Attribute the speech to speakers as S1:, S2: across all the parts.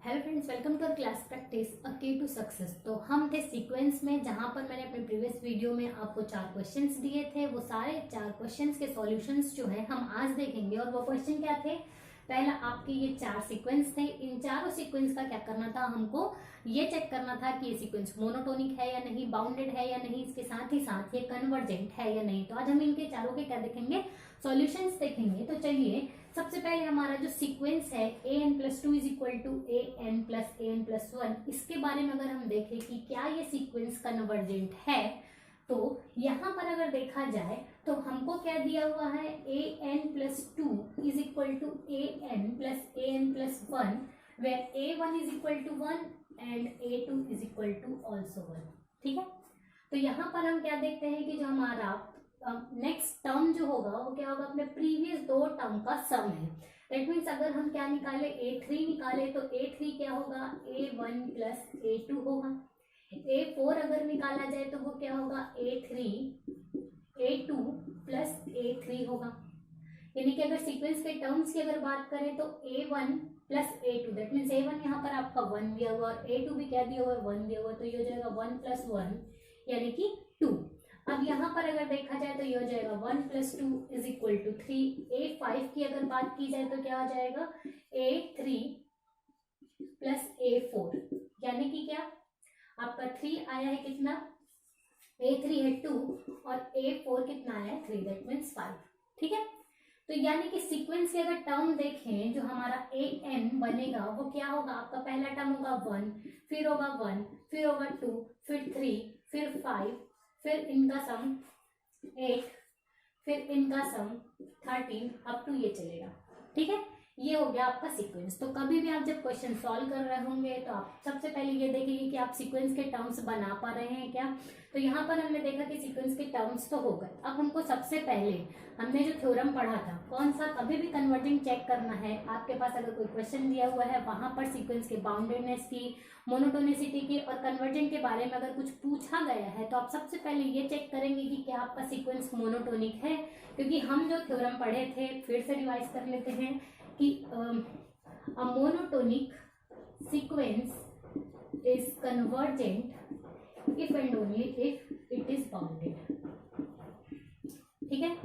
S1: Hello friends, welcome to class practice a key to success. तो हम थे sequence में, जहां पर मैंने अपने प्रीवियस वीडियो में आपको 4 क्वेश्चंस दिए थे। वो सारे 4 क्वेश्चंस के सॉल्यूशंस जो है हम आज देखेंगे। और वो क्वेश्चन क्या थे? पहला, आपके ये 4 सीक्वेंस थे। इन चारों सीक्वेंस का क्या करना था? हमको ये चेक करना था कि ये सीक्वेंस मोनोटोनिक है या नहीं, बाउंडेड है या नहीं, इसके साथ ही साथ ये कन्वर्जेंट है या नहीं। तो आज हम इनके चारों के क्या देखेंगे? सॉल्यूशंस देखेंगे। तो चलिए, सबसे पहले हमारा जो सीक्वेंस है an+2 is equal to an+an+1, इसके बारे में अगर हम देखें कि क्या ये सीक्वेंस कन्वर्जेंट है, तो यहाँ पर अगर देखा जाए तो हमको क्या दिया हुआ है? an+2 is equal to an+an+1 where a1 is equal to 1 and a2 is equal to also 1। ठीक है, तो यहाँ पर हम क्या देखते हैं कि जो हमारा नेक्स्ट टर्म जो होगा वो क्या होगा? अपने प्रीवियस 2 टर्म का सम है। दैट मीन्स अगर हम क्या निकाले? a3 निकाले तो a3 क्या होगा? a1 प्लस a2 होगा। a4 अगर निकाला जाए तो वो क्या होगा? a3 a2 प्लस a3 होगा। यानी कि अगर सीक्वेंस के टर्म्स की अगर बात करें तो a1 plus a2, that means a1 यहाँ पर आपका 1 दिया हुआ और a2 भी क्या दिया हुआ है? 1 दिया हुआ। तो ये हो जाएगा 1 प्लस 1 यानी कि 2। अब यहाँ पर अगर देखा जाए तो ये हो जाएगा 1 plus 2 is equal to 3। a5 की अगर बात की जाए तो क्या हो जाएगा? a3 प्लस a4 यानी कि क्या आपका 3 आया है कितना? a3 है 2 और a4 कितना आया है? 3, दैट मीन्स 5। ठीक है, तो यानी कि सीक्वेंस के अगर टर्म देखें, जो हमारा an बनेगा वो क्या होगा? आपका पहला टर्म होगा 1, फिर होगा 1, फिर होगा 2, फिर 3, फिर 5, फिर इनका सम 8, फिर इनका सम 13 अप टू ये चलेगा। ठीक है, ये हो गया आपका सीक्वेंस। तो कभी भी आप जब क्वेश्चन सॉल्व कर रहे होंगे तो आप सबसे पहले ये देखेंगे कि आप सीक्वेंस के टर्म्स बना पा रहे हैं क्या। तो यहाँ पर हमने देखा कि सीक्वेंस के टर्म्स तो हो गए। अब हमको सबसे पहले हमने जो थ्योरम पढ़ा था, कौन सा? कभी भी कन्वर्जिंग चेक करना है, आपके पास अगर कोई क्वेश्चन दिया हुआ है वहां पर सीक्वेंस के बाउंडेडनेस की, मोनोटोनिसिटी की और कन्वर्जेंट के बारे में अगर कुछ पूछा गया है तो आप सबसे पहले ये चेक करेंगे कि क्या आपका सीक्वेंस मोनोटोनिक है। क्योंकि हम जो थ्योरम पढ़े थे, फिर से रिवाइज कर लेते हैं कि a monotonic sequence is convergent if and only if it is bounded। ठीक है,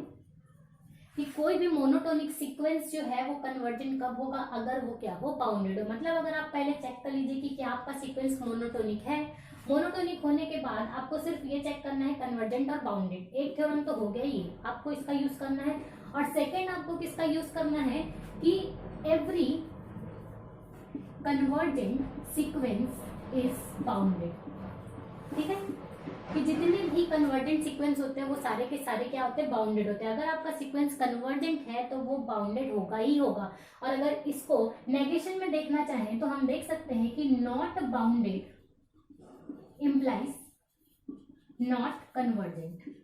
S1: कि कोई भी मोनोटोनिक सीक्वेंस जो है वो कन्वर्जेंट कब होगा? अगर वो क्या हो? बाउंडेड हो। मतलब अगर आप पहले चेक कर लीजिए कि क्या आपका सीक्वेंस मोनोटोनिक है। मोनोटोनिक होने के बाद आपको सिर्फ ये चेक करना है कन्वर्जेंट और बाउंडेड। एक थ्योरम तो हो गया, ये आपको इसका यूज करना है। और सेकेंड आपको किसका यूज करना है कि every convergent sequence is bounded. ठीक है, कि जितने भी कन्वर्जेंट सीक्वेंस होते हैं वो सारे के सारे क्या होते हैं? बाउंडेड होते हैं। अगर आपका सीक्वेंस कन्वर्जेंट है तो वो बाउंडेड होगा ही होगा। और अगर इसको नेगेशन में देखना चाहें तो हम देख सकते हैं कि not bounded implies not convergent.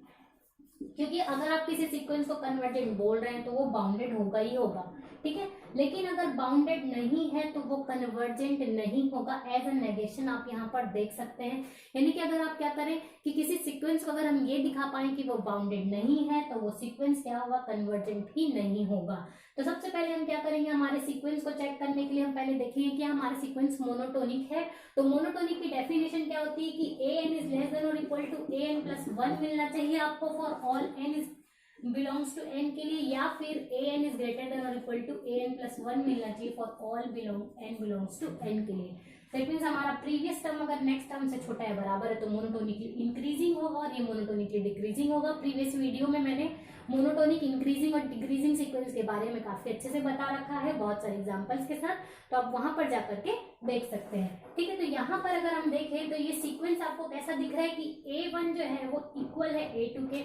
S1: क्योंकि अगर आप किसी सीक्वेंस को कन्वर्जेंट बोल रहे हैं तो वो बाउंडेड होगा ही होगा। ठीक है, लेकिन अगर बाउंडेड नहीं है तो वो कन्वर्जेंट नहीं होगा। एज अ नेगेशन आप यहाँ पर देख सकते हैं। यानी कि अगर आप क्या करें कि किसी सीक्वेंस को अगर हम ये दिखा पाए कि वो बाउंडेड नहीं है तो वो सीक्वेंस क्या होगा? कन्वर्जेंट ही नहीं होगा। तो सबसे पहले हम क्या करेंगे? हमारे सीक्वेंस को चेक करने के लिए हम पहले देखेंगे कि हमारा सीक्वेंस मोनोटोनिक है। तो मोनोटोनिक की डेफिनेशन क्या होती है कि an इज लेस देन और इक्वल टू an+1 मिलना चाहिए आपको for all n is belongs to n के लिए, या फिर an इज ग्रेटर देन और इक्वल टू an+1 मिलना चाहिए for all n belongs to n के लिए। दैट मीन्स हमारा प्रीवियस टर्म अगर नेक्स्ट टर्म से छोटा है बराबर है तो मोनोटोनिकली इंक्रीजिंग होगा और ये मोनोटोनिकली डिक्रीजिंग होगा। प्रीवियस वीडियो में मैंने मोनोटोनिक इंक्रीजिंग और डिक्रीजिंग सीक्वेंस के बारे में काफी अच्छे से बता रखा है, बहुत सारे एग्जांपल्स के साथ। तो आप वहां पर जाकर के देख सकते हैं। ठीक है, तो यहाँ पर अगर हम देखें तो ये सीक्वेंस आपको कैसा दिख रहा है कि a1 जो है वो इक्वल है a2 के।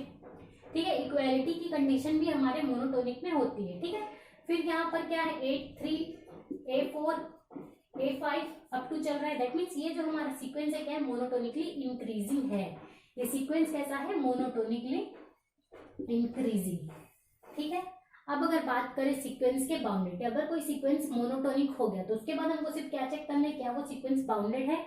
S1: ठीक है, इक्वालिटी की कंडीशन भी हमारे मोनोटोनिक में होती है। ठीक है, फिर यहाँ पर क्या है? a3 a4 a5 up to चल रहा है। दैट मीन्स ये जो हमारा सीक्वेंस है क्या है? मोनोटोनिकली इंक्रीजिंग है। ये सीक्वेंस कैसा है? Monotonically increasing. ठीक है, अब अगर बात करें सीक्वेंस के बाउंडेड, अगर कोई सीक्वेंस मोनोटोनिक हो गया तो उसके बाद हमको सिर्फ क्या चेक करना है? क्या वो सीक्वेंस बाउंडेड है?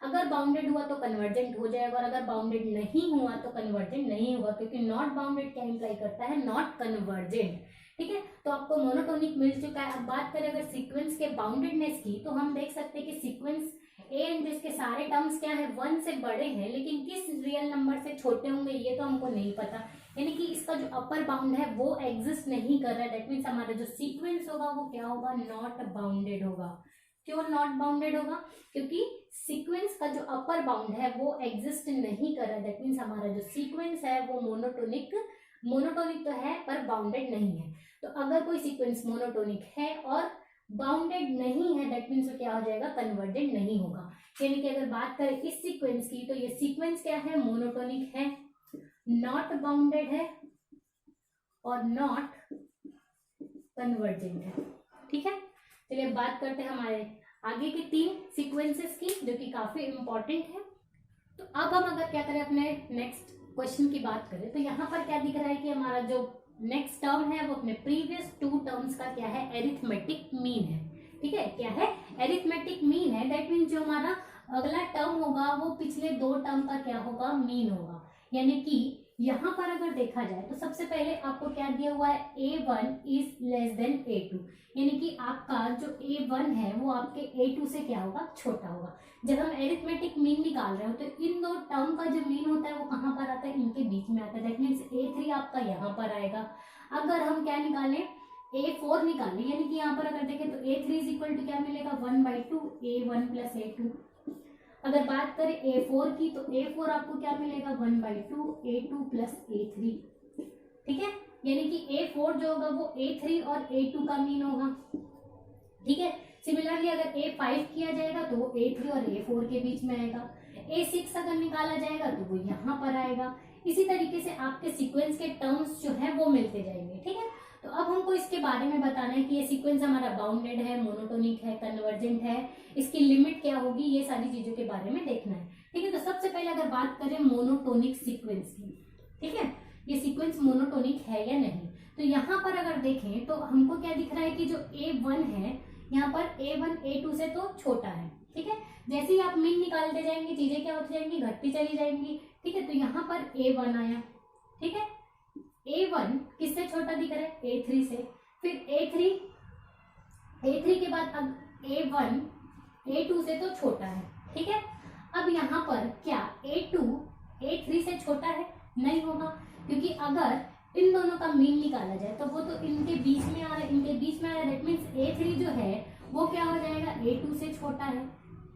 S1: अगर बाउंडेड हुआ तो कन्वर्जेंट हो जाएगा और अगर बाउंडेड नहीं हुआ तो कन्वर्जेंट नहीं होगा। क्योंकि नॉट बाउंडेड क्या इंप्लाई करता है? Not convergent. ठीक है, तो आपको मोनोटोनिक मिल चुका है। अब बात करें अगर सीक्वेंस के बाउंडेडनेस की, तो हम देख सकते हैं कि सीक्वेंस ए एन जिसके सारे टर्म्स क्या है 1 से बड़े हैं, लेकिन किस रियल नंबर से छोटे होंगे ये तो हमको नहीं पता, यानी कि इसका जो अपर बाउंड है वो एग्जिस्ट नहीं कर रहा है। दैट मीन्स हमारा जो सीक्वेंस होगा वो क्या होगा, नॉट बाउंडेड होगा। क्यों नॉट बाउंडेड होगा, क्योंकि सीक्वेंस का जो अपर बाउंड है वो एग्जिस्ट नहीं कर रहा है। दैट मीन्स हमारा जो सीक्वेंस है वो मोनोटोनिक तो है पर बाउंडेड नहीं है। तो अगर कोई सीक्वेंस मोनोटोनिक है और बाउंडेड नहीं है, दैट मीन्स क्या हो जाएगा, कन्वर्जेंट नहीं होगा। यानी कि अगर बात करें इस सीक्वेंस की, तो ये सीक्वेंस क्या है, मोनोटोनिक है, नॉट बाउंडेड है और नॉट कन्वर्जेंट है। ठीक है, चलिए बात करते हैं हमारे आगे के 3 सीक्वेंसेस की, जो कि काफी इंपॉर्टेंट है। तो अब हम अगर क्या करें, अपने नेक्स्ट क्वेश्चन की बात करें, तो यहाँ पर क्या दिख रहा है कि हमारा जो नेक्स्ट टर्म है वो अपने प्रीवियस 2 टर्म्स का क्या है, एरिथमेटिक मीन है। ठीक है, क्या है, एरिथमेटिक मीन है। दैट मीन्स जो हमारा अगला टर्म होगा वो पिछले 2 टर्म का क्या होगा, मीन होगा। यानी कि यहाँ पर अगर देखा जाए तो सबसे पहले आपको क्या दिया हुआ है, A1 is less then A2, यानी कि आपका जो A1 है वो आपके A2 से क्या होगा, छोटा होगा। जब हम एरिथमेटिक मीन निकाल रहे हो तो इन 2 टर्म का जो मीन होता है वो कहाँ पर आता है, इनके बीच में आता है। दैट मीन्स A3 आपका यहाँ पर आएगा। अगर हम क्या निकालें, A4 निकालें, यानी कि यहाँ पर अगर देखें तो A3 इज इक्वल टू क्या मिलेगा, 1/2 A1 प्लस A2। अगर बात करें A4 की, तो A4 आपको क्या मिलेगा, 1/2 A2 प्लस A3। ठीक है, यानी कि A4 जो होगा वो A3 और A2 का मीन होगा। ठीक है, सिमिलरली अगर A5 किया जाएगा तो वो A3 और A4 के बीच में आएगा। A6 अगर निकाला जाएगा तो वो यहाँ पर आएगा। इसी तरीके से आपके सीक्वेंस के टर्म्स जो है वो मिलते जाएंगे। ठीक है, तो अब हमको इसके बारे में बताना है कि ये सीक्वेंस हमारा बाउंडेड है, मोनोटोनिक है, कन्वर्जेंट है, इसकी लिमिट क्या होगी, ये सारी चीजों के बारे में देखना है। ठीक है, तो सबसे पहले अगर बात करें मोनोटोनिक सीक्वेंस की, ठीक है, ये सीक्वेंस मोनोटोनिक है या नहीं, तो यहाँ पर अगर देखें तो हमको क्या दिख रहा है कि जो A1 है यहाँ पर A1 A2 से तो छोटा है। ठीक है, जैसे ही आप मीन निकालते जाएंगे चीजें क्या होती जाएंगी, घटती चली जाएंगी। ठीक है, तो यहाँ पर A1 आया। ठीक है, A1 किससे छोटा दिख रहा है, A3 से। फिर A3 के बाद अब A1 A2 से तो छोटा है। ठीक है, अब यहाँ पर क्या A2 A3 से छोटा है, नहीं होगा, क्योंकि अगर इन दोनों का मीन निकाला जाए तो वो तो इनके बीच में आ रहा है, इनके बीच में आ रहा है। दैट मीन्स A3 जो है वो क्या हो जाएगा, A2 से छोटा है।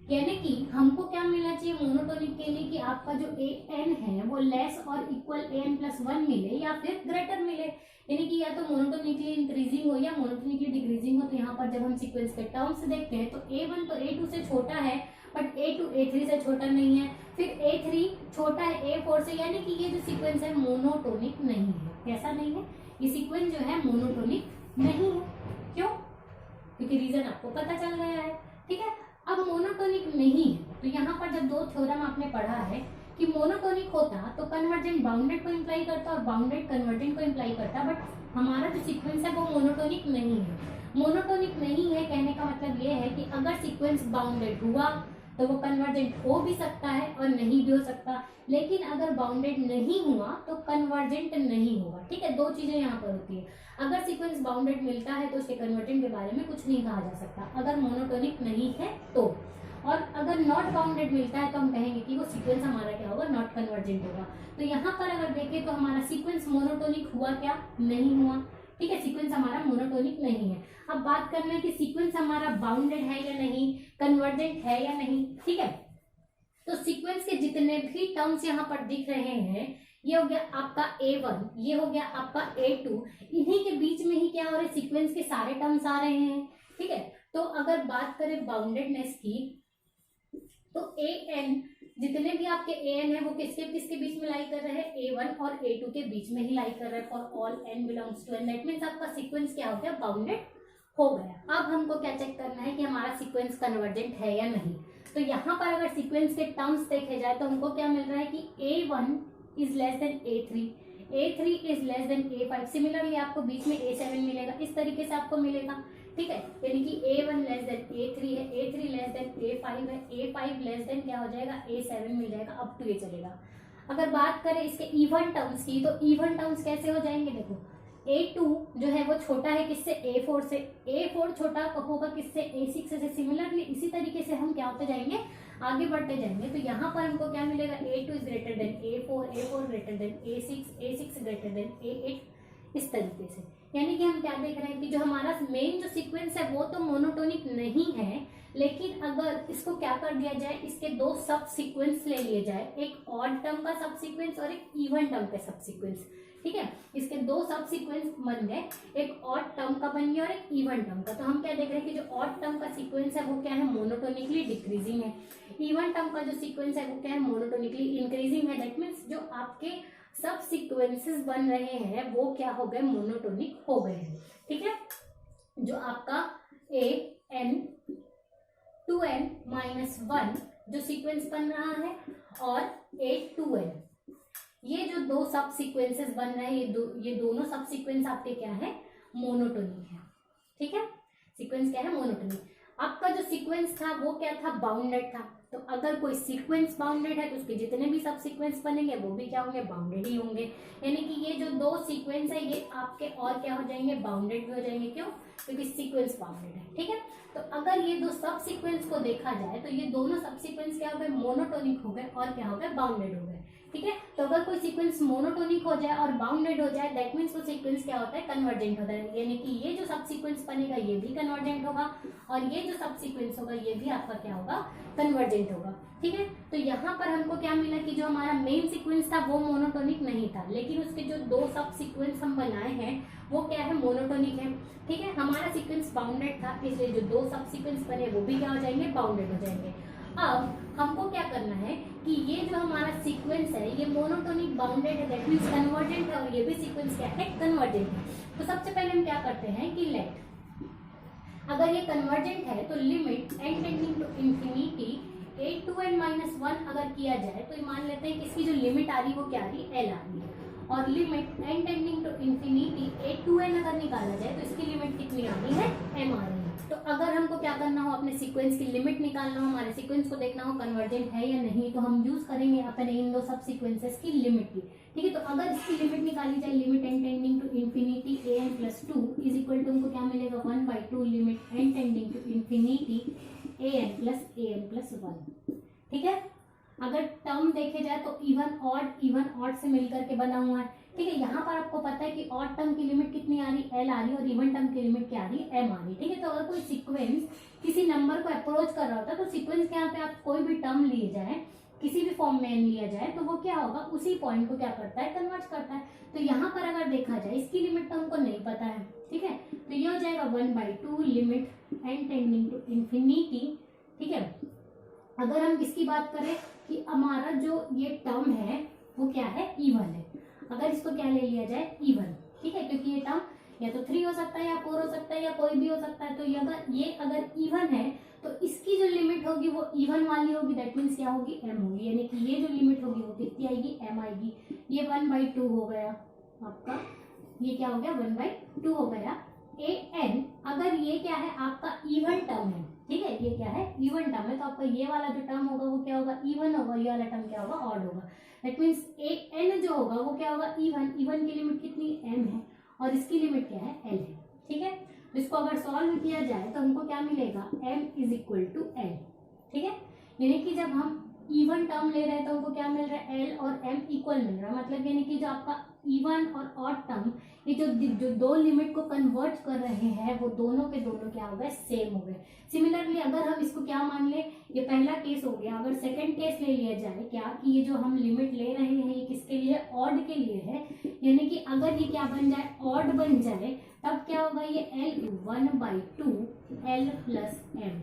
S1: यानी कि हमको क्या मिलना चाहिए मोनोटोनिक के लिए, कि आपका जो AN है वो लेस और इक्वल AN+1 मिले या फिर ग्रेटर मिले। यानी कि या तो मोनोटोनिकली इंक्रीजिंग हो या मोनोटोनिकली डिक्रीजिंग हो। तो यहाँ पर जब हम सीक्वेंस के टर्म्स देखते हैं तो A1 तो A2 से छोटा है, बट A2 A3 से छोटा नहीं है। फिर A3 छोटा है A4 से, यानी कि ये जो सीक्वेंस है मोनोटोनिक नहीं है। कैसा नहीं है, ये सीक्वेंस जो है मोनोटोनिक नहीं है। क्यों, क्योंकि रीजन आपको पता चल गया है। ठीक है, अब मोनोटोनिक नहीं है, तो यहाँ पर जब 2 थ्योरम आपने पढ़ा है कि मोनोटोनिक होता तो कन्वर्जेंट बाउंडेड को इंप्लाई करता और बाउंडेड कन्वर्जेंट को इंप्लाई करता, बट हमारा जो सीक्वेंस है वो मोनोटोनिक नहीं है। मोनोटोनिक नहीं है कहने का मतलब ये है कि अगर सीक्वेंस बाउंडेड हुआ तो वो कन्वर्जेंट हो भी सकता है और नहीं भी हो सकता, लेकिन अगर बाउंडेड नहीं हुआ तो कन्वर्जेंट नहीं होगा। ठीक है, 2 चीजें यहाँ पर होती है। अगर सीक्वेंस बाउंडेड मिलता है तो उसके कन्वर्जेंट के बारे में कुछ नहीं कहा जा सकता, अगर मोनोटोनिक नहीं है तो। और अगर नॉट बाउंडेड मिलता है तो हम कहेंगे कि वो सीक्वेंस हमारा क्या होगा, नॉट कन्वर्जेंट होगा। तो यहाँ पर अगर देखें तो हमारा सीक्वेंस मोनोटोनिक हुआ क्या, नहीं हुआ। ठीक है, सीक्वेंस हमारा मोनोटोनिक नहीं है। अब बात करना है कि सीक्वेंस हमारा बाउंडेड है या नहीं, कन्वर्जेंट है या नहीं। ठीक है, तो सीक्वेंस के जितने भी टर्म्स यहाँ पर दिख रहे हैं, ये हो गया आपका A1, ये हो गया आपका A2, इन्हीं के बीच में ही क्या हो रहा है, सीक्वेंस के सारे टर्म्स आ रहे हैं। ठीक है, तो अगर बात करें बाउंडेडनेस की, तो AN जितने भी आपके AN है वो किसके किसके बीच में लाई कर रहे हैं, A1 और A2 के बीच में ही लाई कर रहे हैं। For all N belongs to N, that means आपका सीक्वेंस क्या हो गया, बाउंडेड हो गया। अब हमको क्या चेक करना है कि हमारा सीक्वेंस कन्वर्जेंट है या नहीं। तो यहाँ पर अगर सीक्वेंस के टर्म्स देखे जाए तो हमको क्या मिल रहा है कि A1 is less then A3, A3 is less then A5। Similarly आपको बीच में A7 मिलेगा, इस तरीके से आपको मिलेगा। ठीक है, यानी कि A1 लेस देन A3 है, A3 लेस देन A5 है, A5 लेस देन क्या हो जाएगा, A7 मिल जाएगा, अप टू ये चलेगा। अगर बात करें इसके इवन टर्म्स की, तो इवन टर्म्स कैसे हो जाएंगे, देखो A2 जो है वो छोटा है किससे, A4 से, A4 छोटा होगा किससे, A6 से। सिमिलरली इसी तरीके से हम क्या होते जाएंगे, आगे बढ़ते जाएंगे। तो यहाँ पर हमको क्या मिलेगा, A2 is greater then A4, A4 greater than A6, A6 greater than A8, इस तरीके से। यानी कि हम क्या देख रहे हैं कि जो हमारा मेन जो सीक्वेंस है वो तो मोनोटोनिक नहीं है, लेकिन अगर इसको क्या कर दिया जाए, इसके दो सब सीक्वेंस ले लिए जाए, एक ऑड टर्म का सब सीक्वेंस और एक इवन टर्म का सब सीक्वेंस, ठीक है। इसके दो सब सीक्वेंस बन गए, एक ऑड टर्म का बन गया और एक इवन टर्म का। तो हम क्या देख रहे हैं कि जो ऑड टर्म का सीक्वेंस है वो क्या है, मोनोटोनिकली डिक्रीजिंग है। इवन टर्म का जो सीक्वेंस है वो क्या है, मोनोटोनिकली इंक्रीजिंग है। दैट मीन्स जो आपके सब सीक्वेंसेस बन रहे हैं वो क्या हो गए, मोनोटोनिक हो गए हैं, ठीक है। जो आपका an 2n माइनस 1 जो सीक्वेंस बन रहा है और A2n, ये जो दो सब सीक्वेंसेस बन रहे हैं, ये दोनों सब सीक्वेंस आपके क्या है, मोनोटोनिक है, ठीक है। सीक्वेंस क्या है, मोनोटोनिक। आपका जो सीक्वेंस था वो क्या था, बाउंडेड था। तो अगर कोई सीक्वेंस बाउंडेड है तो उसके जितने भी सब सीक्वेंस बनेंगे वो भी क्या होंगे, बाउंडेड ही होंगे। यानी कि ये जो दो सीक्वेंस है ये आपके और क्या हो जाएंगे, बाउंडेड भी हो जाएंगे। क्यों, क्योंकि सीक्वेंस बाउंडेड है, ठीक है। तो अगर ये दो सब सीक्वेंस को देखा जाए तो ये दोनों सब सीक्वेंस क्या हो गए, मोनोटोनिक हो गए और क्या हो गए, बाउंडेड हो गए, ठीक है। तो अगर कोई सीक्वेंस मोनोटोनिक हो जाए और बाउंडेड हो जाए, दैट मीन्स वो सीक्वेंस क्या होता है, कन्वर्जेंट होता है। यानी कि ये जो सब सीक्वेंस बनेगा ये भी कन्वर्जेंट होगा और ये जो सब सीक्वेंस होगा ये भी आपका क्या होगा, कन्वर्जेंट होगा, ठीक है। तो यहाँ पर हमको क्या मिला कि जो हमारा मेन सीक्वेंस था वो मोनोटोनिक नहीं था, लेकिन उसके जो दो सब सीक्वेंस हम बनाए हैं वो क्या है, मोनोटोनिक है, ठीक है। हमारा सीक्वेंस बाउंडेड था, इसलिए जो दो सब सीक्वेंस बने वो भी क्या हो जाएंगे, बाउंडेड हो जाएंगे। अब हमको क्या करना है कि ये जो हमारा सीक्वेंस है ये मोनोटोनिक बाउंडेड है, दैट मीन्स कन्वर्जेंट है, और ये भी सीक्वेंस क्या है, कन्वर्जेंट है। तो सबसे पहले हम क्या करते हैं कि लेट, अगर ये कन्वर्जेंट है तो limit n tending to infinity A2n minus 1 अगर किया जाए तो मान लेते हैं कि इसकी जो लिमिट आ रही है वो क्या आ रही है, L आ रही है। और limit n tending to infinity A2n अगर निकाला जाए तो इसकी लिमिट कितनी आ रही है, m आ रही है। तो अगर हमको क्या करना हो, अपने सीक्वेंस की लिमिट निकालना हो, हमारे सीक्वेंस को देखना हो कन्वर्जेंट है या नहीं, तो हम यूज करेंगे अपने इन दो सब सीक्वेंसेस की लिमिट की, ठीक है। तो अगर इसकी लिमिट निकाली जाए, limit n tending to infinity an plus 2 is equal to हमको क्या मिलेगा, 1/2 limit n tending to infinity an plus 1, ठीक है। अगर टर्म देखे जाए तो इवन ऑड से मिलकर के बना हुआ है, ठीक है। यहाँ पर आपको पता है कि ऑड टर्म की लिमिट कितनी आ रही है, L आ रही है, और इवन टर्म की लिमिट क्या आ रही है, M आ रही है, ठीक है। तो अगर कोई सीक्वेंस किसी नंबर को अप्रोच कर रहा होता है तो सीक्वेंस के यहाँ पे आप कोई भी टर्म लिए जाए, किसी भी फॉर्म में लिया जाए, तो वो क्या होगा, उसी पॉइंट को क्या करता है, कन्वर्ट करता है। तो यहाँ पर अगर देखा जाए इसकी लिमिट तो हमको नहीं पता है, ठीक है। तो ये हो जाएगा 1/2 limit n tending to infinity, ठीक है। अगर हम इसकी बात करें कि हमारा जो ये टर्म है वो क्या है, इवन है, अगर इसको क्या ले लिया जाए, इवन, ठीक है। क्योंकि ये टर्म या तो 3 हो सकता है या 4 हो सकता है या कोई भी हो सकता है। तो ये अगर इवन है तो इसकी जो लिमिट होगी वो इवन वाली होगी, दैट मीन्स क्या होगी, m होगी। यानी कि ये जो लिमिट होगी वो कितनी आएगी, m आएगी। ये 1/2 हो गया आपका, ये क्या हो गया, 1/2 हो गया। an अगर ये क्या है, आपका इवन टर्म है, ठीक है, ये क्या है, इवन टर्म है, तो आपका ये वाला जो टर्म होगा वो क्या होगा, इवन होगा, ये वाला टर्म क्या होगा, ऑड होगा। दैट मीन्स an जो होगा वो क्या होगा, इवन की लिमिट कितनी, m है, और इसकी लिमिट क्या है, l है, ठीक है। तो इसको अगर सॉल्व किया जाए तो हमको क्या मिलेगा, m is equal to l, ठीक है। यानी कि जब हम इवन टर्म ले रहे हैं तो हमको क्या मिल रहा है, l और m इक्वल मिल रहा है। मतलब यानी कि जो आपका इवन और ऑड टर्म, ये जो दो लिमिट को कन्वर्ट कर रहे हैं वो दोनों के दोनों क्या हो गए, सेम हो गए। सिमिलरली अगर हम इसको क्या मान ले, ये पहला केस हो गया। अगर सेकंड केस ले लिया जाए क्या, कि ये जो हम लिमिट ले रहे हैं ये किसके लिए, ऑड के लिए है। यानी कि अगर ये क्या बन जाए, ऑड बन जाए, तब क्या होगा, ये l 1/2 l प्लस m,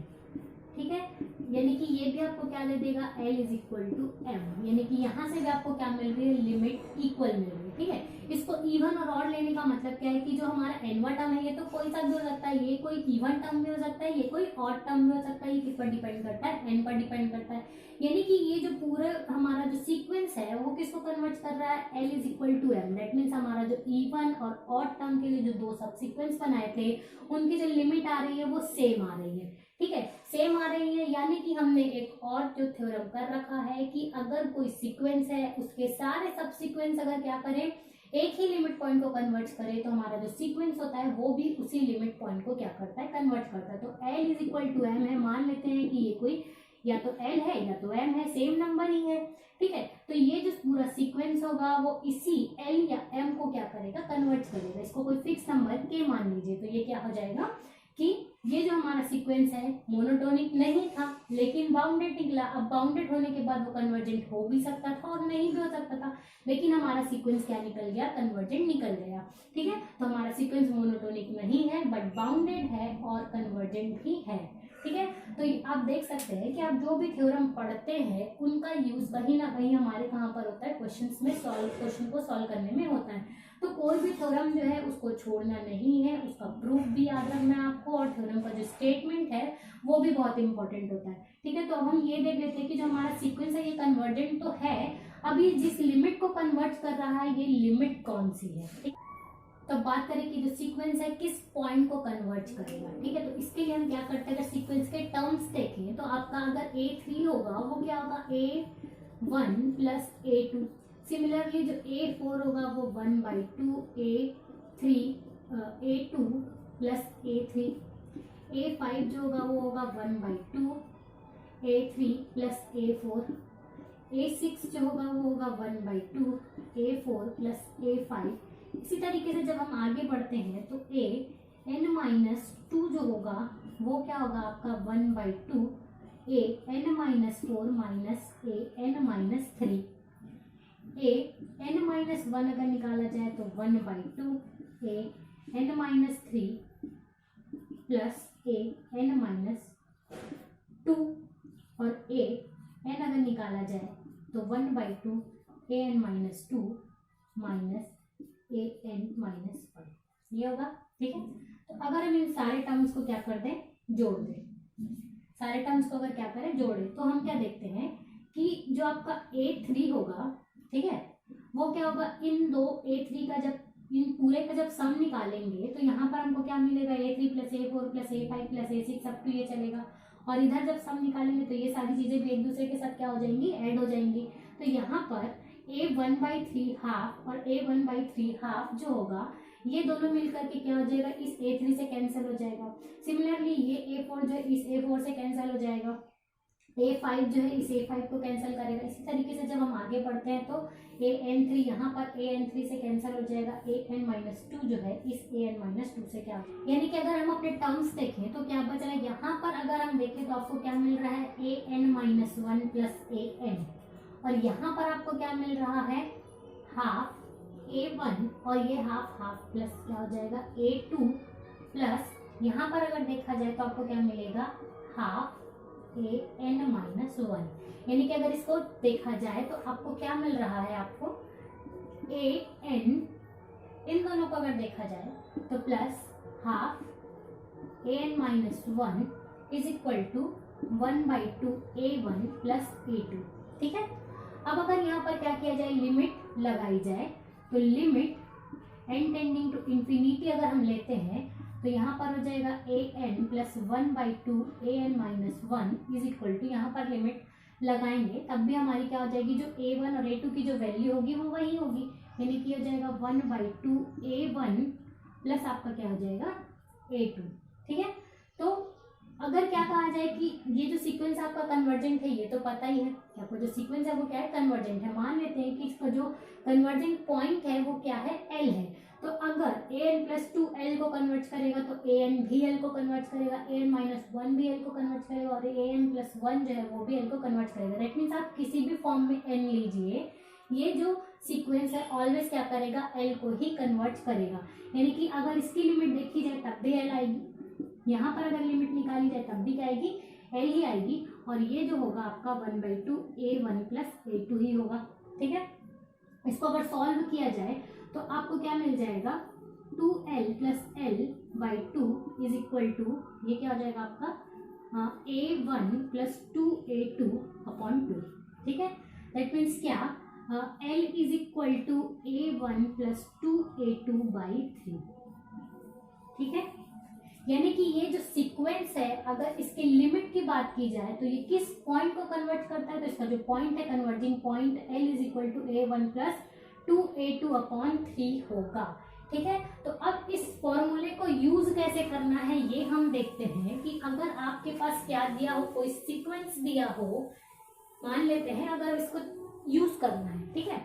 S1: ठीक है। यानी कि ये भी आपको क्या दे देगा, l is equal to m। यानी कि यहाँ से भी आपको क्या मिल रही है, लिमिट इक्वल मिल रही है, ठीक है। इसको इवन और ऑड लेने का मतलब क्या है कि जो हमारा nवा टर्म है ये तो कोई सा भी हो सकता है, ये कोई इवन टर्म भी हो सकता है, ये कोई ऑड टर्म भी हो सकता है। ये किस पर डिपेंड करता है, n पर डिपेंड करता है। यानी कि ये जो पूरा हमारा जो सीक्वेंस है वो किसको कन्वर्ट कर रहा है, l is equal to m। That means हमारा जो इवन और ऑड टर्म के लिए जो दो सब सीक्वेंस बनाए थे उनकी जो लिमिट आ रही है वो सेम आ रही है, ठीक है, सेम आ रही है। यानी कि हमने एक और जो थ्योरम कर रखा है कि अगर कोई सीक्वेंस है उसके सारे सब सीक्वेंस अगर क्या करें, एक ही लिमिट पॉइंट को कन्वर्ट करे तो हमारा जो सीक्वेंस होता है वो भी उसी लिमिट पॉइंट को क्या करता है, कन्वर्ट करता है। तो L is equal to M है, मान लेते हैं कि ये कोई या तो L है या तो M है, सेम नंबर ही है, ठीक है। तो ये जो पूरा सीक्वेंस होगा वो इसी L या M को क्या करेगा, कन्वर्ट करेगा। इसको कोई फिक्स नंबर K मान लीजिए, तो ये क्या हो जाएगा कि ये जो हमारा सीक्वेंस है मोनोटोनिक नहीं था लेकिन बाउंडेड निकला। अब बाउंडेड होने के बाद वो कन्वर्जेंट हो भी सकता था और नहीं भी हो सकता था, लेकिन हमारा सीक्वेंस क्या निकल गया, कन्वर्जेंट निकल गया, ठीक है। तो हमारा सीक्वेंस मोनोटोनिक नहीं है बट बाउंडेड है और कन्वर्जेंट भी है, ठीक है। तो आप देख सकते हैं कि आप जो भी थ्योरम पढ़ते हैं उनका यूज कहीं ना कहीं हमारे कहाँ पर होता है, क्वेश्चंस में क्वेश्चन को सॉल्व करने में होता है। तो कोई भी थ्योरम जो है उसको छोड़ना नहीं है, उसका प्रूफ भी याद रखना है आपको, और थ्योरम का जो स्टेटमेंट है वो भी बहुत इंपॉर्टेंट होता है, ठीक है। तो अब हम ये देख लेते हैं कि जो हमारा सीक्वेंस है ये कन्वर्जेंट तो है, अभी जिस लिमिट को कन्वर्ट कर रहा है ये लिमिट कौन सी है, ठीक। तो बात करें कि जो सीक्वेंस है किस पॉइंट को कन्वर्ट करेगा, ठीक है। तो इसके लिए हम क्या करते हैं, अगर सीक्वेंस के टर्म्स देखें तो आपका अगर A3 होगा वो क्या होगा, A1 प्लस A2। सिमिलरली जो A4 होगा वो 1/2 A3 A2 plus A3। A5 जो होगा वो होगा 1/2 A3 प्लस A4। A6 जो होगा वो होगा 1/2 A4 प्लस A5। इसी तरीके से जब हम आगे बढ़ते हैं तो An-2 जो होगा वो क्या होगा आपका 1/2 An-4 माइनस An-3। An-1 अगर निकाला जाए तो 1/2 An-3 प्लस An-2, और An अगर निकाला जाए तो 1/2 An-2 माइनस An-1 ये होगा, ठीक है। तो अगर हम इन सारे टर्म्स को क्या कर दें, जोड़ दें, सारे टर्म्स को अगर क्या करें, जोड़ें, तो हम क्या देखते हैं कि जो आपका A3 होगा, ठीक है, वो क्या होगा, इन दो A3 का जब इन पूरे का जब सम निकालेंगे तो यहाँ पर हमको क्या मिलेगा, A3 plus A4 plus A5 plus A6 अब तो ये चलेगा, और इधर जब सम निकालेंगे तो ये सारी चीजें भी एक दूसरे के साथ क्या हो जाएंगी, ऐड हो जाएंगी। तो यहाँ पर A1/3 हाफ और A1/3 हाफ जो होगा ये दोनों मिलकर के क्या हो जाएगा, इस A3 से कैंसिल हो जाएगा। सिमिलरली ये A4 जो है इस A4 से कैंसिल हो जाएगा, A5 जो है इस A5 को कैंसिल करेगा। इसी तरीके से जब हम आगे बढ़ते हैं तो An3 यहाँ पर An3 से कैंसिल हो जाएगा, An-2 जो है इस An-2 से क्या, यानी कि अगर हम अपने टर्म्स देखें तो क्या बच रहा है, यहाँ पर अगर हम देखें तो आपको क्या मिल रहा है, An-1 प्लस An, और यहाँ पर आपको क्या मिल रहा है, हाफ A1, और ये हाफ हाफ प्लस क्या हो जाएगा A2 प्लस यहाँ पर अगर देखा जाए तो आपको क्या मिलेगा, हाफ An-1, यानी कि अगर इसको देखा जाए तो आपको क्या मिल रहा है, आपको An, इन दोनों को अगर देखा जाए तो plus half An-1 is equal to 1/2 A1 plus A2, ठीक है। अब अगर यहाँ पर क्या किया जाए, लिमिट लगाई जाए, तो limit n tending to infinity अगर हम लेते हैं तो यहाँ पर हो जाएगा An plus 1/2 An-1 is equal to, यहाँ पर लिमिट लगाएंगे तब भी हमारी क्या हो जाएगी, जो A1 और A2 की जो वैल्यू होगी वो वही होगी, यानी कि हो जाएगा 1/2 A1 प्लस आपका क्या हो जाएगा A2, ठीक है। तो अगर क्या कहा जाए कि ये जो सीक्वेंस आपका कन्वर्जेंट है, ये तो पता ही है कि आपको जो सीक्वेंस है वो क्या है, कन्वर्जेंट है। मान लेते हैं कि इसका जो कन्वर्जेंट पॉइंट है वो क्या है, L है। तो अगर An+2 L को कन्वर्ट करेगा तो An भी L को कन्वर्ट करेगा, An-1 भी L को कन्वर्ट करेगा, और An+1 जो है वो भी L को कन्वर्ट करेगा। दैट मीन्स आप किसी भी फॉर्म में n लीजिए, ये जो सीक्वेंस है ऑलवेज क्या करेगा, L को ही कन्वर्ट करेगा। यानी कि अगर इसकी लिमिट देखी जाए तब भी L आएगी, यहाँ पर अगर लिमिट निकाली जाए तब भी क्या आएगी, L ही आएगी, और ये जो होगा आपका 1/2 A1 प्लस A2 ही होगा, ठीक है। इसको अगर सॉल्व किया जाए तो आपको क्या मिल जाएगा, 2L plus L/2 is equal to, ये क्या हो जाएगा आपका A1 प्लस 2A2 अपॉन 2, ठीक है। दैट मीन्स क्या, L is equal to A1 plus 2A2/3, ठीक है। यानी कि ये जो सीक्वेंस है अगर इसके लिमिट की बात की जाए तो ये किस पॉइंट को कन्वर्ट करता है, तो इसका जो पॉइंट है, converging point L is equal to A1 plus 2a2/3 होगा। ठीक है, तो अब इस फॉर्मूले को यूज कैसे करना है ये हम देखते हैं कि अगर आपके पास क्या दिया हो, कोई सीक्वेंस दिया हो, मान लेते हैं अगर इसको यूज करना है, ठीक है,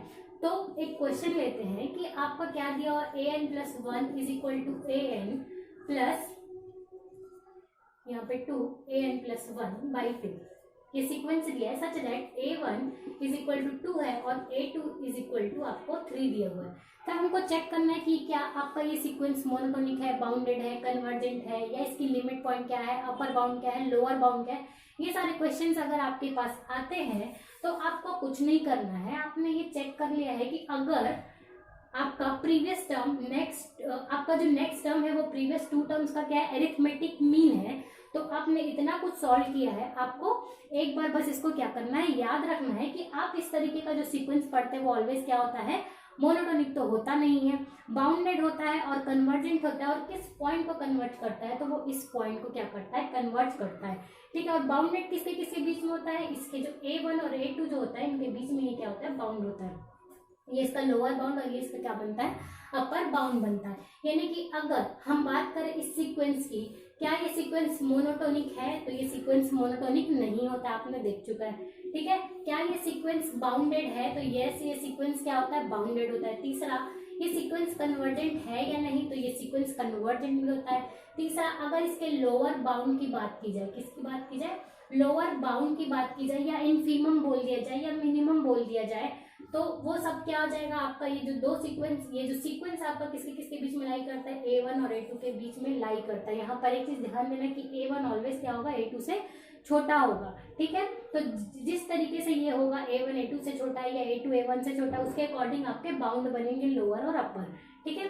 S1: तो एक क्वेश्चन लेते हैं कि आपका क्या दिया हुआ an+1 is equal to an plus यहाँ पे 2an+1/2 ये सीक्वेंस दिया है such that a1 is equal to 2 है और a2 इज इक्वल टू आपको 3 दिया हुआ है। तो हमको चेक करना है कि क्या आपका ये सीक्वेंस मोनोटोनिक है, बाउंडेड है, कन्वर्जेंट है, या इसकी लिमिट पॉइंट क्या है, अपर बाउंड क्या है, लोअर बाउंड क्या है। ये सारे क्वेश्चंस अगर आपके पास आते हैं तो आपको कुछ नहीं करना है, आपने ये चेक कर लिया है कि अगर आपका प्रीवियस टर्म आपका जो नेक्स्ट टर्म है वो प्रीवियस 2 टर्म्स का क्या है, एरिथमेटिक मीन है, तो आपने इतना कुछ सॉल्व किया है। आपको एक बार बस इसको क्या करना है, याद रखना है कि आप इस तरीके का जो सीक्वेंस पढ़ते हैं वो ऑलवेज क्या होता है, मोनोटोनिक तो होता नहीं है, बाउंडेड होता है और कन्वर्जेंट होता है। और किस पॉइंट को कन्वर्ट करता है, तो वो इस पॉइंट को क्या करता है, कन्वर्ट करता है। ठीक है, और बाउंडेड किसके किसके बीच में होता है, इसके जो a1 और a2 जो होता है इनके बीच में ये क्या होता है, बाउंड होता है। ये इसका लोअर बाउंड और ये इसका क्या बनता है, अपर बाउंड बनता है। यानी कि अगर हम बात करें इस सीक्वेंस की, क्या ये सीक्वेंस मोनोटोनिक है, तो ये सीक्वेंस मोनोटोनिक नहीं होता, आपने देख चुका है। ठीक है, क्या ये सीक्वेंस बाउंडेड है, तो यस ये सीक्वेंस क्या होता है, बाउंडेड होता है। तीसरा, ये सीक्वेंस कन्वर्जेंट है या नहीं, तो ये सीक्वेंस कन्वर्जेंट भी होता है। तीसरा, अगर इसके लोअर बाउंड की बात की जाए, किसकी बात की जाए, लोअर बाउंड की बात की जाए, या इनफीमम बोल दिया जाए या मिनिमम बोल दिया जाए, तो वो सब क्या हो जाएगा आपका, ये जो दो सीक्वेंस, ये जो सीक्वेंस आपका किसके किसके बीच में लाई करता है, a1 और a2 के बीच में लाई करता है। यहाँ पर एक चीज ध्यान देना कि a1 ऑलवेज क्या होगा, a2 से छोटा होगा। ठीक है, तो जिस तरीके से ये होगा a1 a2 से छोटा है या a2 a1 से छोटा, उसके अकॉर्डिंग आपके बाउंड बनेंगे लोअर और अपर। ठीक है,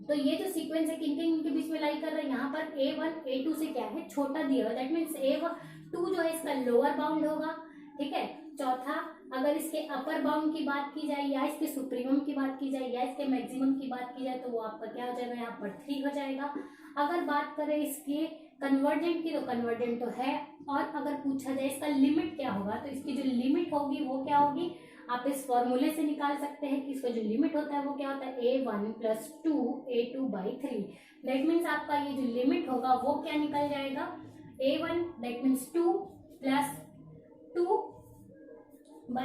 S1: तो ये जो सीक्वेंस है किन किन के बीच में लाई कर रहा है, यहाँ पर a1 a2 से क्या है, छोटा दिया हुआ, दैट मीन्स a2 जो है इसका लोअर बाउंड होगा। ठीक है, चौथा, अगर इसके अपर बाउंड की बात की जाए या इसके सुप्रीमम की बात की जाए या इसके मैक्सिमम की बात की जाए, तो वो आपका क्या हो जाएगा, यहाँ पर 3 हो जाएगा। अगर बात करें इसके कन्वर्जेंट की, तो कन्वर्जेंट तो है, और अगर पूछा जाए इसका लिमिट क्या होगा, तो इसकी जो लिमिट होगी वो क्या होगी, आप इस फॉर्मूले से निकाल सकते हैं कि इसका जो लिमिट होता है वो क्या होता है, a1 + 2 a2/3। दैट मीन्स आपका ये जो लिमिट होगा वो क्या निकल जाएगा, a1 that means 2 + 2 ×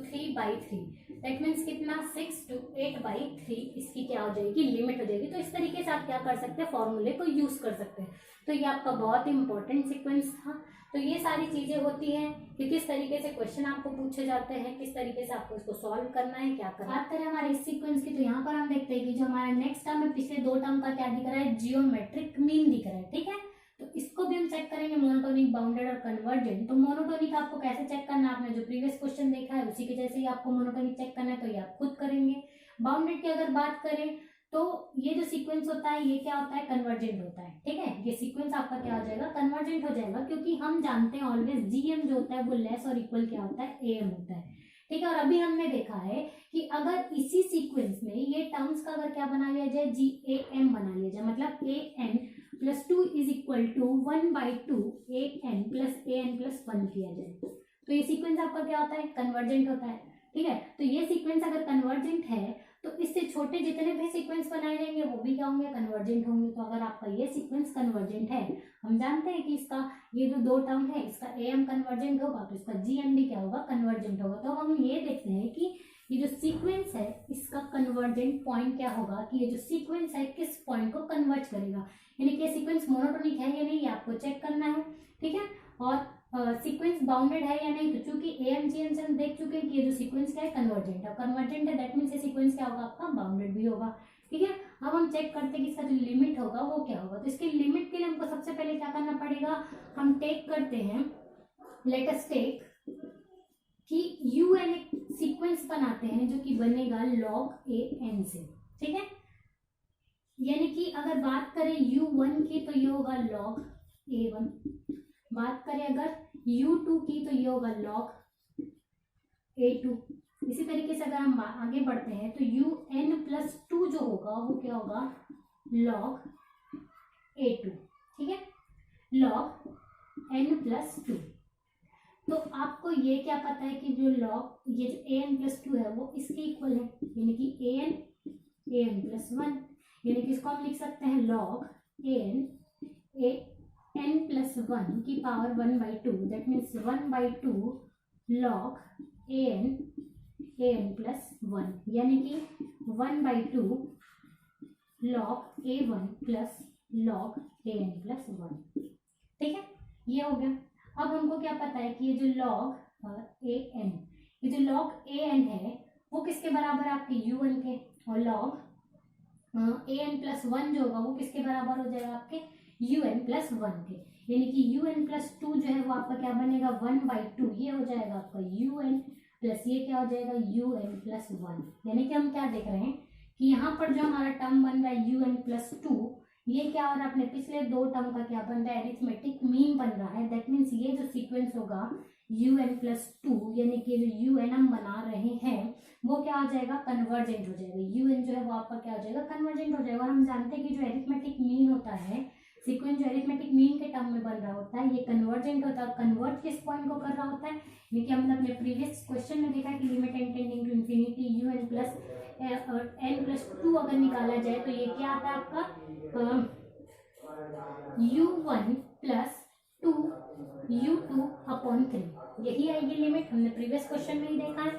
S1: 3/3, that means कितना, 6 to 8/3 इसकी क्या हो जाएगी, लिमिट हो जाएगी। तो इस तरीके से आप क्या कर सकते हैं, फॉर्मूले को यूज कर सकते हैं। तो ये आपका बहुत इंपॉर्टेंट सीक्वेंस था। तो ये सारी चीजें होती हैं कि किस तरीके से क्वेश्चन आपको पूछे जाते हैं, किस तरीके से आपको इसको सॉल्व करना है, क्या करना है। बात करें हमारे इस सीक्वेंस की, तो यहाँ पर हम देखते हैं कि जो हमारा नेक्स्ट टर्म है पिछले 2 टर्म का क्या दिख रहा है, जियोमेट्रिक मीन दिख रहा है। ठीक है, तो इसको भी हम चेक करेंगे, मोनोटोनिक, बाउंडेड और कन्वर्जेंट। तो मोनोटोनिक आपको कैसे चेक करना है, आपने जो प्रीवियस क्वेश्चन देखा है उसी के जैसे ही आपको मोनोटोनिक चेक करना है, तो ये आप खुद करेंगे। बाउंडेड की अगर बात करें तो ये जो सीक्वेंस होता है ये क्या होता है, कन्वर्जेंट होता है। ठीक है, ये सीक्वेंस आपका क्या हो जाएगा, कन्वर्जेंट हो जाएगा, क्योंकि हम जानते हैं ऑलवेज जीएम जो होता है वो लेस और इक्वल क्या होता है, एएम होता है। ठीक है, और अभी हमने देखा है कि अगर इसी सीक्वेंस में ये टर्म्स का अगर क्या बना लिया जाए, GAM बना लिया जाए, मतलब an + 2 is equal to 1/2 an + an + 1 किया जाए, तो ये सीक्वेंस आपका क्या होता है, कन्वर्जेंट होता है। ठीक है, तो ये सीक्वेंस अगर कन्वर्जेंट है तो इससे छोटे जितने भी सीक्वेंस बनाए जाएंगे वो भी क्या होंगे, कन्वर्जेंट होंगे। तो अगर आपका ये सीक्वेंस कन्वर्जेंट है, हम जानते हैं कि इसका ये जो 2 टर्म है इसका am कन्वर्जेंट होगा, तो इसका gm भी क्या होगा, कन्वर्जेंट होगा। तो हम ये देखते हैं कि ये जो सीक्वेंस है इसका कन्वर्जेंट पॉइंट क्या होगा, कि ये जो सीक्वेंस है किस पॉइंट को कन्वर्ट करेगा, यानी कि सीक्वेंस मोनोटोनिक है या नहीं, ये आपको चेक करना है। ठीक है, और सीक्वेंस बाउंडेड है या नहीं, तो चूंकि एएम जीएम से हम देख चुके हैं कि ये जो सीक्वेंस क्या है, कन्वर्जेंट है। कन्वर्जेंट है दैट मीन्स ये सीक्वेंस क्या होगा, आपका बाउंडेड भी होगा। ठीक है, अब हम चेक करते हैं कि इसका जो लिमिट होगा वो क्या होगा। तो इसके लिमिट के लिए हमको सबसे पहले क्या करना पड़ेगा, हम टेक करते हैं, लेट अस टेक कि un एक सीक्वेंस बनाते हैं जो कि बनेगा log an से। ठीक है, यानी कि अगर बात करें u1 की तो ये होगा log a1, बात करें अगर u2 की तो ये होगा log a2। इसी तरीके से अगर हम आगे बढ़ते हैं तो un + 2 जो होगा वो क्या होगा, log a2। ठीक है, log n + 2। तो आपको ये क्या पता है कि जो लॉग ये जो an+2 है वो इसके इक्वल है, यानी कि an+1, यानी कि इसको हम लिख सकते हैं log an+1 की power 1/2, that means 1/2 log an+1, यानी कि 1/2 log a1 plus log an+1। ठीक है, ये हो गया। अब हमको क्या पता है कि ये जो log an, ये जो log an है वो किसके बराबर है, आपके un के, और log an+1 जो होगा वो किसके बराबर हो जाएगा, आपके un+1 के, यानी कि un+2 जो है वो आपका क्या बनेगा, 1/2, ये हो जाएगा आपका un प्लस ये क्या हो जाएगा un+1। यानी कि हम क्या देख रहे हैं कि यहाँ पर जो हमारा टर्म बन रहा है un+2, ये क्या हो रहा है, अपने पिछले दो टर्म का क्या बन रहा है, एरिथमेटिक मीन बन रहा है। दैट मीन्स ये जो सीक्वेंस होगा un+2, यानी कि जो un हम बना रहे हैं वो क्या हो जाएगा, कन्वर्जेंट हो जाएगा। un जो है वो आपका क्या हो जाएगा, कन्वर्जेंट हो जाएगा। और हम जानते हैं कि जो एरिथमेटिक मीन होता है, सीक्वेंस जो एरिथमेटिक मीन के टर्म में बन रहा होता है, ये कन्वर्जेंट होता है। कन्वर्ट किस पॉइंट को कर रहा होता है, यानी कि हमने अपने प्रीवियस क्वेश्चन में देखा कि limit n tending to infinity n+2 अगर निकाला जाए तो ये क्या आता है आपका u1 प्लस 2 u2/3, यही आएगी लिमिट, हमने प्रीवियस क्वेश्चन में ही देखा है।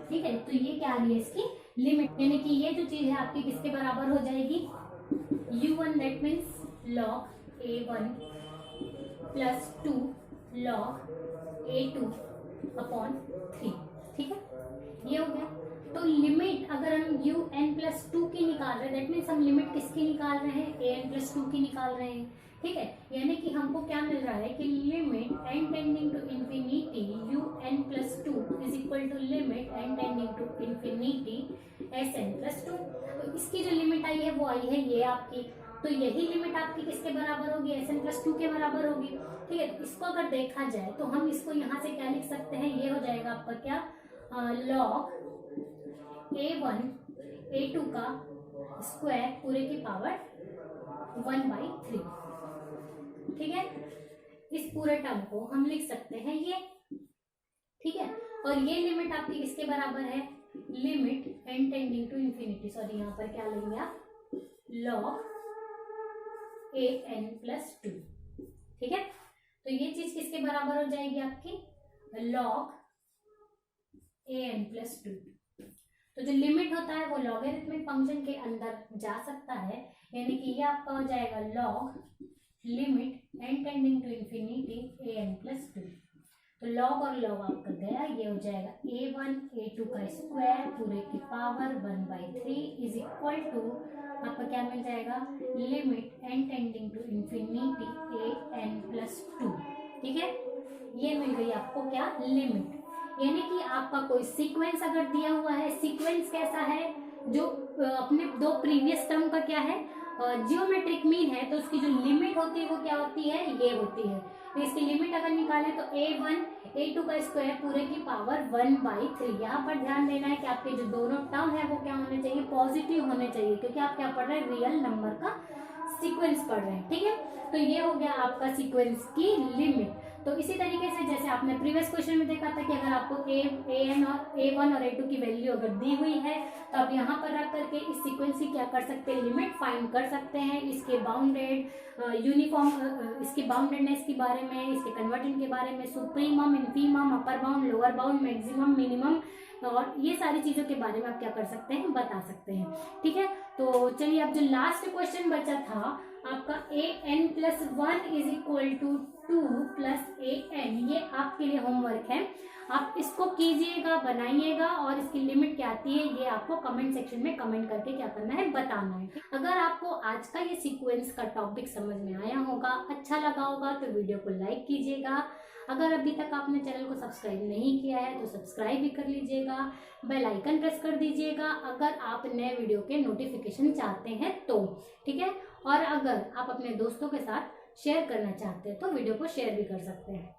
S1: ठीक है, तो ये क्या आ रही है इसकी लिमिट, यानी कि ये जो चीज है आपकी किसके बराबर हो जाएगी, u1 that means log a1 plus 2 log a2/3। ठीक है, ये हो गया। तो लिमिट अगर हम un+2 की निकाल रहे हैं, दैट मीन्स हम लिमिट किसकी निकाल रहे हैं, an+2 की निकाल रहे हैं। ठीक है, यानी कि हमको क्या मिल रहा है कि limit n tending to infinity un+2 is equal to limit n tending to infinity sn+2। तो इसकी जो लिमिट आई है वो आई है ये आपकी, तो यही लिमिट आपकी किसके बराबर होगी, sn+2 के बराबर होगी। ठीक है, तो इसको अगर देखा जाए तो हम इसको यहाँ से क्या लिख सकते हैं, ये हो जाएगा आपका क्या log a1 a2 का स्क्वायर पूरे की पावर 1/3। ठीक है, इस पूरे टर्म को हम लिख सकते हैं ये। ठीक है, और ये लिमिट आपकी किसके बराबर है, limit n tending to infinity, sorry यहाँ पर क्या लेंगे आप, log an+2। ठीक है, तो ये चीज किसके बराबर हो जाएगी आपकी, log an+2। तो जो लिमिट होता है वो लॉगरिथमिक फंक्शन के अंदर जा सकता है, यानी कि ये आपका हो जाएगा log limit n tending to infinity an+2। तो log और log आपका गया, ये हो जाएगा a1 a2 का स्क्वायर पूरे की पावर 1/3 इज इक्वल टू आपका क्या मिल जाएगा, limit n tending to infinity an+2। ठीक है, ये मिल गई आपको क्या लिमिट। यानी कि आपका कोई सीक्वेंस अगर दिया हुआ है, सीक्वेंस कैसा है, जो अपने दो प्रीवियस टर्म का क्या है जियोमेट्रिक मीन है, तो उसकी जो लिमिट होती है वो क्या होती है, ये होती है। तो इसकी लिमिट अगर निकालें तो a1 a2 का स्क्वायर पूरे की पावर 1/3। यहाँ पर ध्यान देना है कि आपके जो दोनों टर्म है वो क्या होने चाहिए, पॉजिटिव होने चाहिए, क्योंकि आप क्या पढ़ रहे हैं, रियल नंबर का सीक्वेंस पढ़ रहे हैं। ठीक है, तो ये हो गया आपका सीक्वेंस की लिमिट। तो इसी तरीके से जैसे आपने प्रीवियस क्वेश्चन में देखा था कि अगर आपको a1 और a2 की वैल्यू अगर दी हुई है तो आप यहाँ पर रख करके इस सीक्वेंस की क्या कर सकते हैं, लिमिट फाइंड कर सकते हैं। इसके बाउंडेड यूनिफॉर्म, इसके बाउंडेडनेस के बारे में, इसके कन्वर्जेंट के बारे में, supremum, infimum, upper bound, lower bound, maximum, minimum, और ये सारी चीजों के बारे में आप क्या कर सकते हैं, बता सकते हैं। ठीक है, तो चलिए अब जो लास्ट क्वेश्चन बचा था आपका an+1 is equal to 2 + an, ये आपके लिए होमवर्क है। आप इसको कीजिएगा, बनाइएगा, और इसकी लिमिट क्या आती है ये आपको कमेंट सेक्शन में कमेंट करके क्या करना है, बताना है। अगर आपको आज का ये सीक्वेंस का टॉपिक समझ में आया होगा, अच्छा लगा होगा, तो वीडियो को लाइक कीजिएगा। अगर अभी तक आपने चैनल को सब्सक्राइब नहीं किया है तो सब्सक्राइब भी कर लीजिएगा, बेल आइकन प्रेस कर दीजिएगा अगर आप नए वीडियो के नोटिफिकेशन चाहते हैं तो। ठीक है, और अगर आप अपने दोस्तों के साथ शेयर करना चाहते हैं तो वीडियो को शेयर भी कर सकते हैं।